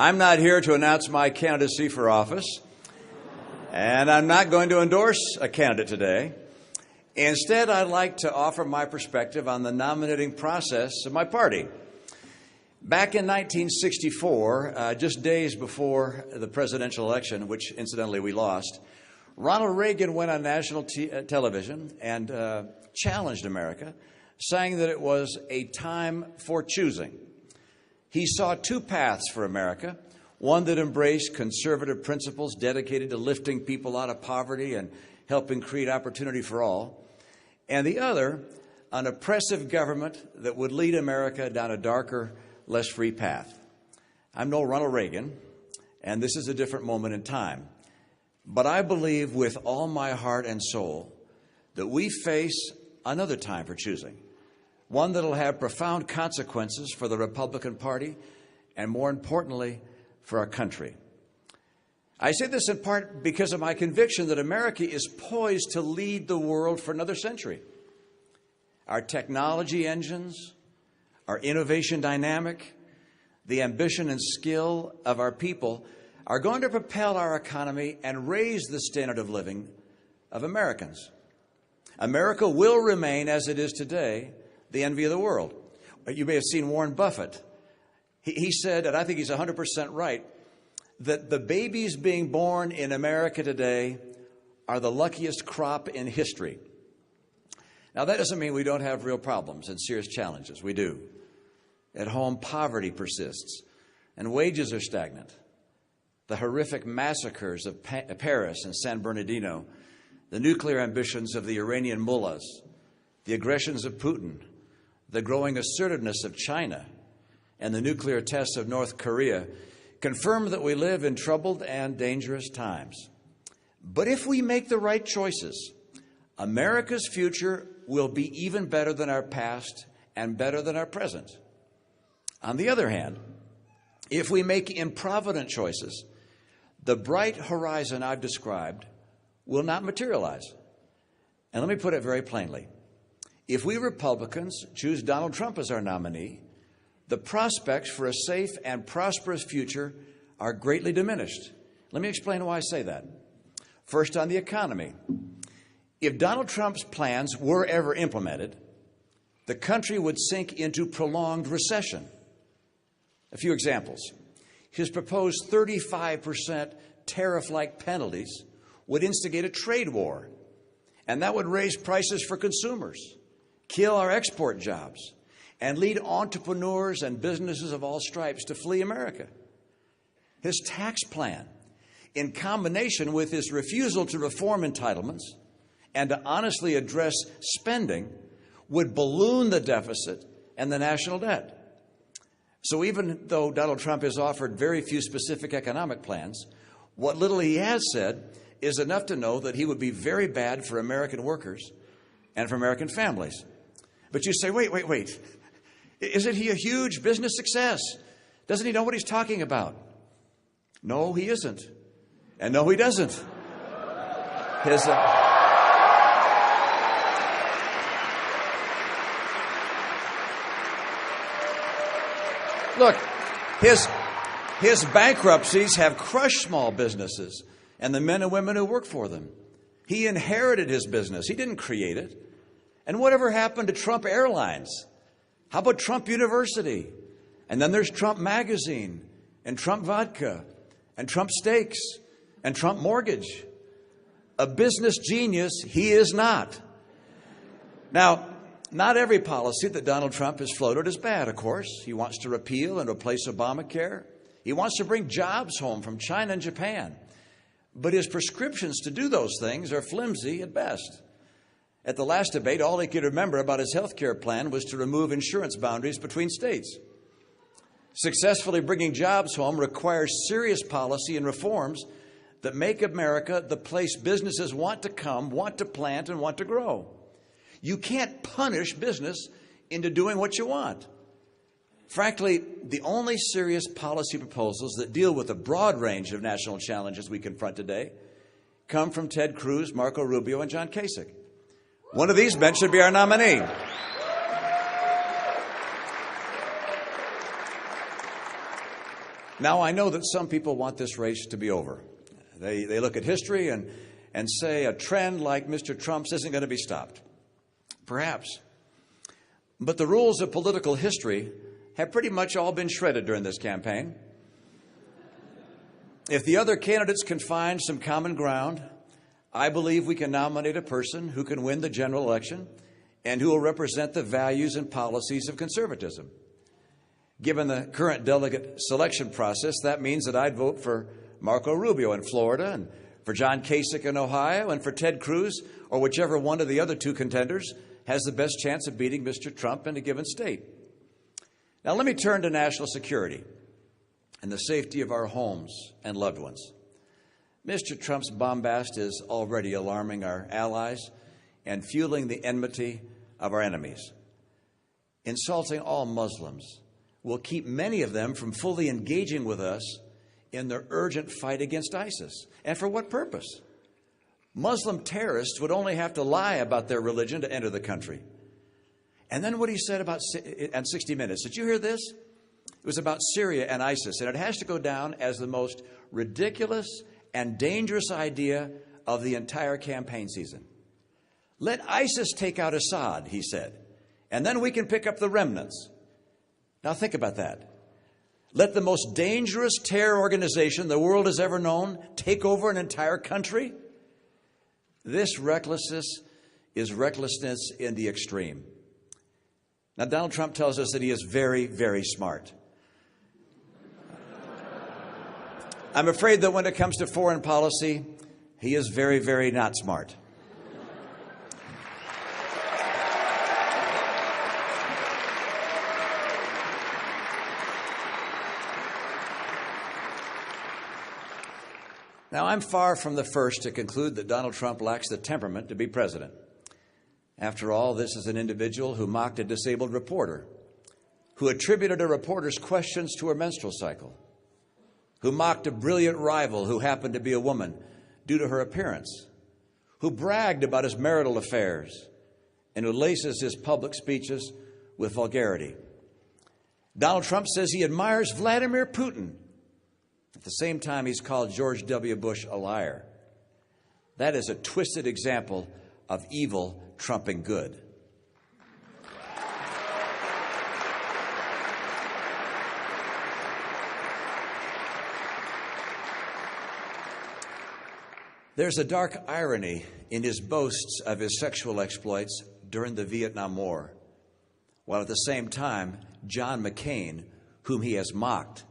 I'm not here to announce my candidacy for office, and I'm not going to endorse a candidate today. Instead, I'd like to offer my perspective on the nominating process of my party. Back in 1964, just days before the presidential election, which incidentally we lost, Ronald Reagan went on national television and challenged America, saying that it was a time for choosing. He saw two paths for America, one that embraced conservative principles dedicated to lifting people out of poverty and helping create opportunity for all, and the other, an oppressive government that would lead America down a darker, less free path. I'm no Ronald Reagan, and this is a different moment in time. But I believe with all my heart and soul that we face another time for choosing, one that will have profound consequences for the Republican Party and, more importantly, for our country. I say this in part because of my conviction that America is poised to lead the world for another century. Our technology engines, our innovation dynamic, the ambition and skill of our people are going to propel our economy and raise the standard of living of Americans. America will remain, as it is today, the envy of the world. You may have seen Warren Buffett. He said, and I think he's 100% right, that the babies being born in America today are the luckiest crop in history. Now, that doesn't mean we don't have real problems and serious challenges. We do. At home, poverty persists, and wages are stagnant. The horrific massacres of Paris and San Bernardino, the nuclear ambitions of the Iranian mullahs, the aggressions of Putin, the growing assertiveness of China, and the nuclear tests of North Korea confirm that we live in troubled and dangerous times. But if we make the right choices, America's future will be even better than our past and better than our present. On the other hand, if we make improvident choices, the bright horizon I've described will not materialize. And let me put it very plainly. If we Republicans choose Donald Trump as our nominee, the prospects for a safe and prosperous future are greatly diminished. Let me explain why I say that. First, on the economy. If Donald Trump's plans were ever implemented, the country would sink into prolonged recession. A few examples. His proposed 35% tariff-like penalties would instigate a trade war, and that would raise prices for consumers, kill our export jobs, and lead entrepreneurs and businesses of all stripes to flee America. His tax plan, in combination with his refusal to reform entitlements and to honestly address spending, would balloon the deficit and the national debt. So even though Donald Trump has offered very few specific economic plans, what little he has said is enough to know that he would be very bad for American workers and for American families. But you say, wait. Isn't he a huge business success? Doesn't he know what he's talking about? No, he isn't. And no, he doesn't. Look, his bankruptcies have crushed small businesses and the men and women who work for them. He inherited his business. He didn't create it. And whatever happened to Trump Airlines? How about Trump University? And then there's Trump Magazine and Trump Vodka and Trump Steaks and Trump Mortgage. A business genius he is not. Now, not every policy that Donald Trump has floated is bad, of course. He wants to repeal and replace Obamacare. He wants to bring jobs home from China and Japan. But his prescriptions to do those things are flimsy at best. At the last debate, all he could remember about his health care plan was to remove insurance boundaries between states. Successfully bringing jobs home requires serious policy and reforms that make America the place businesses want to come, want to plant, and want to grow. You can't punish business into doing what you want. Frankly, the only serious policy proposals that deal with a broad range of national challenges we confront today come from Ted Cruz, Marco Rubio, and John Kasich. One of these men should be our nominee. Now, I know that some people want this race to be over. They look at history and say a trend like Mr. Trump's isn't going to be stopped. Perhaps. But the rules of political history have pretty much all been shredded during this campaign. If the other candidates can find some common ground, I believe we can nominate a person who can win the general election and who will represent the values and policies of conservatism. Given the current delegate selection process, that means that I'd vote for Marco Rubio in Florida and for John Kasich in Ohio and for Ted Cruz or whichever one of the other two contenders has the best chance of beating Mr. Trump in a given state. Now let me turn to national security and the safety of our homes and loved ones. Mr. Trump's bombast is already alarming our allies and fueling the enmity of our enemies. Insulting all Muslims will keep many of them from fully engaging with us in their urgent fight against ISIS. And for what purpose? Muslim terrorists would only have to lie about their religion to enter the country. And then what he said about in 60 Minutes. Did you hear this? It was about Syria and ISIS, and it has to go down as the most ridiculous and dangerous idea of the entire campaign season. Let ISIS take out Assad, he said, and then we can pick up the remnants. Now think about that. Let the most dangerous terror organization the world has ever known take over an entire country? This recklessness is recklessness in the extreme. Now, Donald Trump tells us that he is very, very smart. I'm afraid that when it comes to foreign policy, he is very, very not smart. Now, I'm far from the first to conclude that Donald Trump lacks the temperament to be president. After all, this is an individual who mocked a disabled reporter, who attributed a reporter's questions to her menstrual cycle, who mocked a brilliant rival who happened to be a woman due to her appearance, who bragged about his marital affairs, and who laces his public speeches with vulgarity. Donald Trump says he admires Vladimir Putin. At the same time, he's called George W. Bush a liar. That is a twisted example of evil trumping good. There's a dark irony in his boasts of his sexual exploits during the Vietnam War, while at the same time, John McCain, whom he has mocked,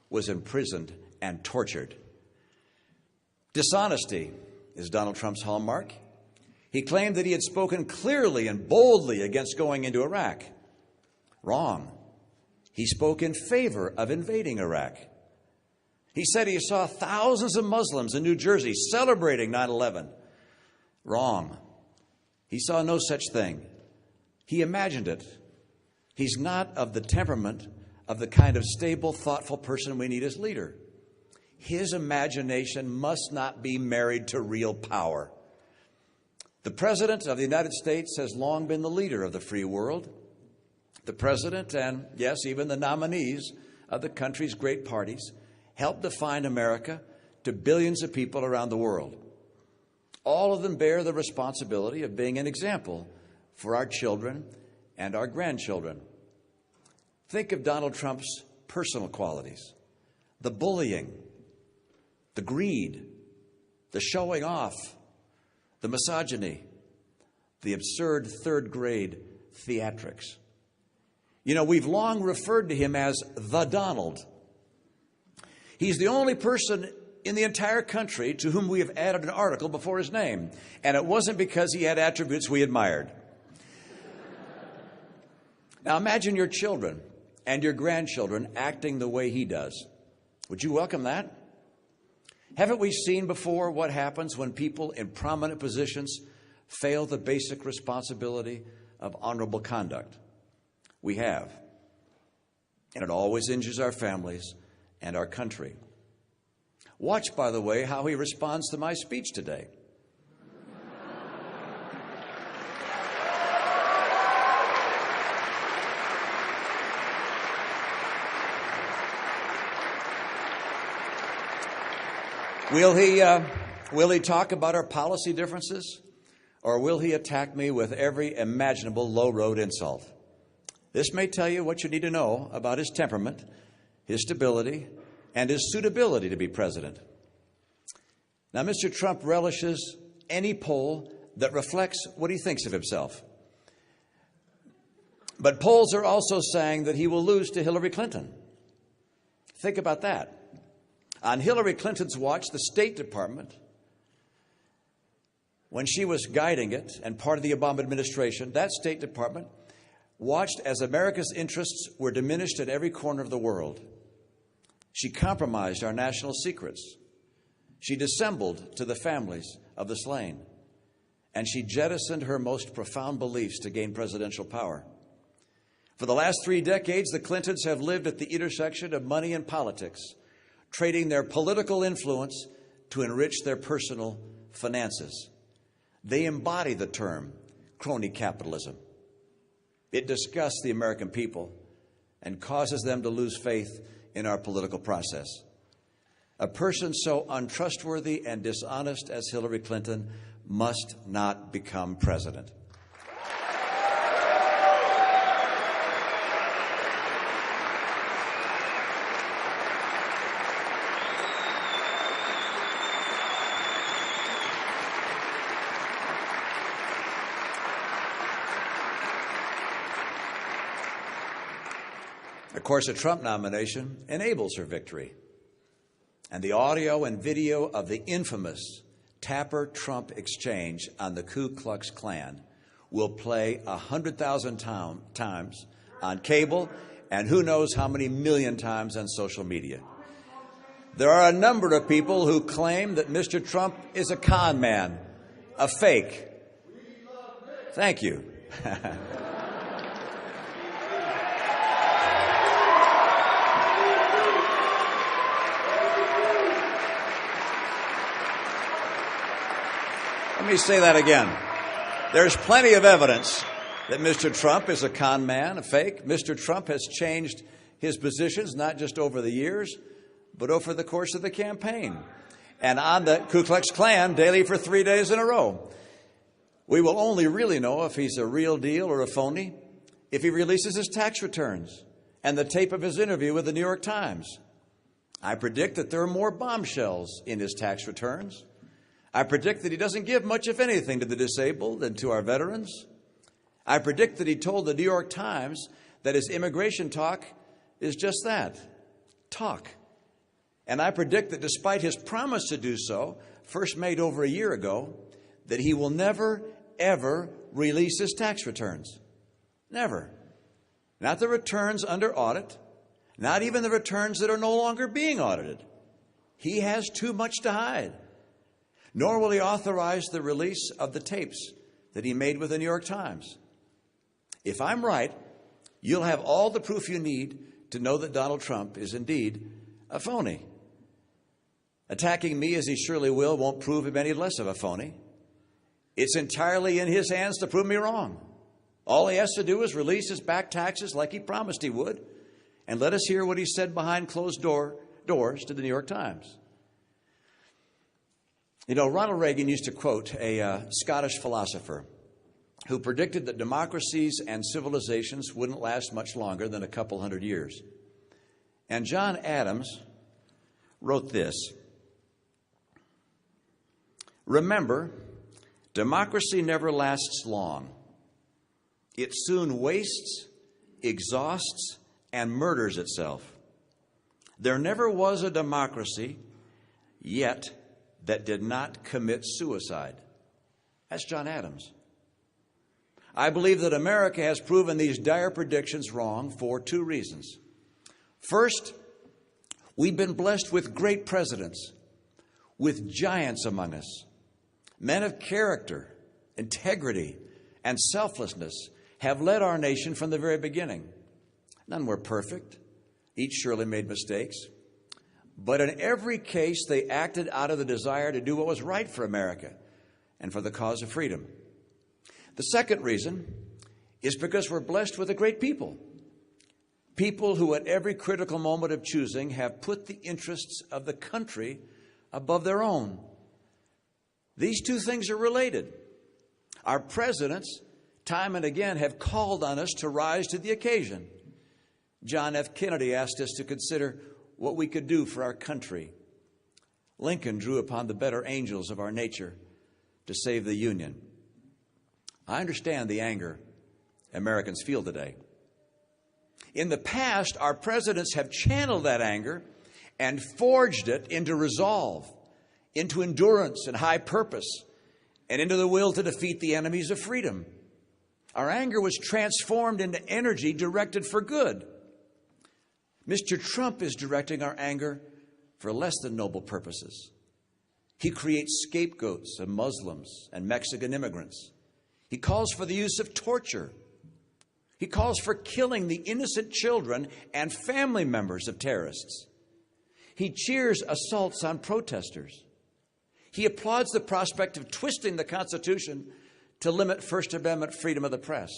was imprisoned and tortured. Dishonesty is Donald Trump's hallmark. He claimed that he had spoken clearly and boldly against going into Iraq. Wrong. He spoke in favor of invading Iraq. He said he saw thousands of Muslims in New Jersey celebrating 9/11. Wrong. He saw no such thing. He imagined it. He's not of the temperament of the kind of stable, thoughtful person we need as leader. His imagination must not be married to real power. The President of the United States has long been the leader of the free world. The President and, yes, even the nominees of the country's great parties helped define America to billions of people around the world. All of them bear the responsibility of being an example for our children and our grandchildren. Think of Donald Trump's personal qualities: the bullying, the greed, the showing off, the misogyny, the absurd third-grade theatrics. You know, we've long referred to him as the Donald. He's the only person in the entire country to whom we have added an article before his name, and it wasn't because he had attributes we admired. Now imagine your children and your grandchildren acting the way he does. Would you welcome that? Haven't we seen before what happens when people in prominent positions fail the basic responsibility of honorable conduct? We have. And it always injures our families and our country. Watch, by the way, how he responds to my speech today. Will he talk about our policy differences, or will he attack me with every imaginable low-road insult? This may tell you what you need to know about his temperament, his stability, and his suitability to be president. Now, Mr. Trump relishes any poll that reflects what he thinks of himself. But polls are also saying that he will lose to Hillary Clinton. Think about that. On Hillary Clinton's watch, the State Department, when she was guiding it and part of the Obama administration, that State Department watched as America's interests were diminished at every corner of the world. She compromised our national secrets. She dissembled to the families of the slain. And she jettisoned her most profound beliefs to gain presidential power. For the last 3 decades, the Clintons have lived at the intersection of money and politics, trading their political influence to enrich their personal finances. They embody the term crony capitalism. It disgusts the American people and causes them to lose faith in our political process. A person so untrustworthy and dishonest as Hillary Clinton must not become president. Of course, a Trump nomination enables her victory. And the audio and video of the infamous Tapper-Trump exchange on the Ku Klux Klan will play 100,000 times on cable and who knows how many million times on social media. There are a number of people who claim that Mr. Trump is a con man, a fake. Thank you. Let me say that again. There's plenty of evidence that Mr. Trump is a con man, a fake. Mr. Trump has changed his positions not just over the years, but over the course of the campaign. And on the Ku Klux Klan daily for 3 days in a row. We will only really know if he's a real deal or a phony if he releases his tax returns and the tape of his interview with the New York Times. I predict that there are more bombshells in his tax returns. I predict that he doesn't give much, if anything, to the disabled and to our veterans. I predict that he told the New York Times that his immigration talk is just that, talk. And I predict that despite his promise to do so, first made over a year ago, that he will never, ever release his tax returns. Never. Not the returns under audit, not even the returns that are no longer being audited. He has too much to hide. Nor will he authorize the release of the tapes that he made with the New York Times. If I'm right, you'll have all the proof you need to know that Donald Trump is indeed a phony. Attacking me, as he surely will, won't prove him any less of a phony. It's entirely in his hands to prove me wrong. All he has to do is release his back taxes like he promised he would, and let us hear what he said behind closed doors to the New York Times. You know, Ronald Reagan used to quote a Scottish philosopher who predicted that democracies and civilizations wouldn't last much longer than a couple hundred years. And John Adams wrote this: "Remember, democracy never lasts long. It soon wastes, exhausts, and murders itself. There never was a democracy yet that did not commit suicide." That's John Adams. I believe that America has proven these dire predictions wrong for 2 reasons. First, we've been blessed with great presidents, with giants among us. Men of character, integrity, and selflessness have led our nation from the very beginning. None were perfect. Each surely made mistakes. But in every case, they acted out of the desire to do what was right for America and for the cause of freedom. The second reason is because we're blessed with a great people. People who at every critical moment of choosing have put the interests of the country above their own. These two things are related. Our presidents, time and again, have called on us to rise to the occasion. John F. Kennedy asked us to consider what we could do for our country. Lincoln drew upon the better angels of our nature to save the Union. I understand the anger Americans feel today. In the past, our presidents have channeled that anger and forged it into resolve, into endurance and high purpose, and into the will to defeat the enemies of freedom. Our anger was transformed into energy directed for good. Mr. Trump is directing our anger for less than noble purposes. He creates scapegoats of Muslims and Mexican immigrants. He calls for the use of torture. He calls for killing the innocent children and family members of terrorists. He cheers assaults on protesters. He applauds the prospect of twisting the Constitution to limit First Amendment freedom of the press.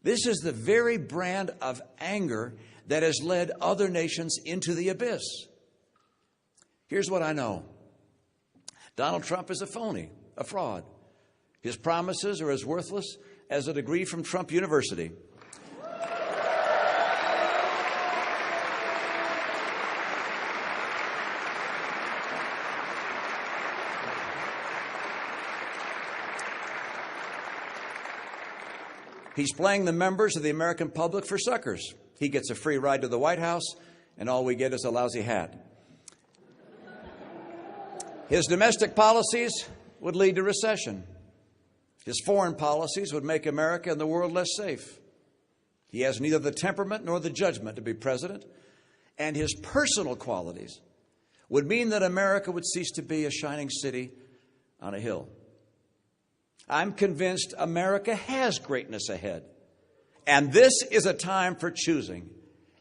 This is the very brand of anger that has led other nations into the abyss. Here's what I know. Donald Trump is a phony, a fraud. His promises are as worthless as a degree from Trump University. He's playing the members of the American public for suckers. He gets a free ride to the White House, and all we get is a lousy hat. His domestic policies would lead to recession. His foreign policies would make America and the world less safe. He has neither the temperament nor the judgment to be president, and his personal qualities would mean that America would cease to be a shining city on a hill. I'm convinced America has greatness ahead, and this is a time for choosing.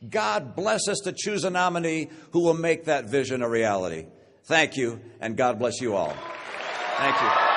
God bless us to choose a nominee who will make that vision a reality. Thank you, and God bless you all. Thank you.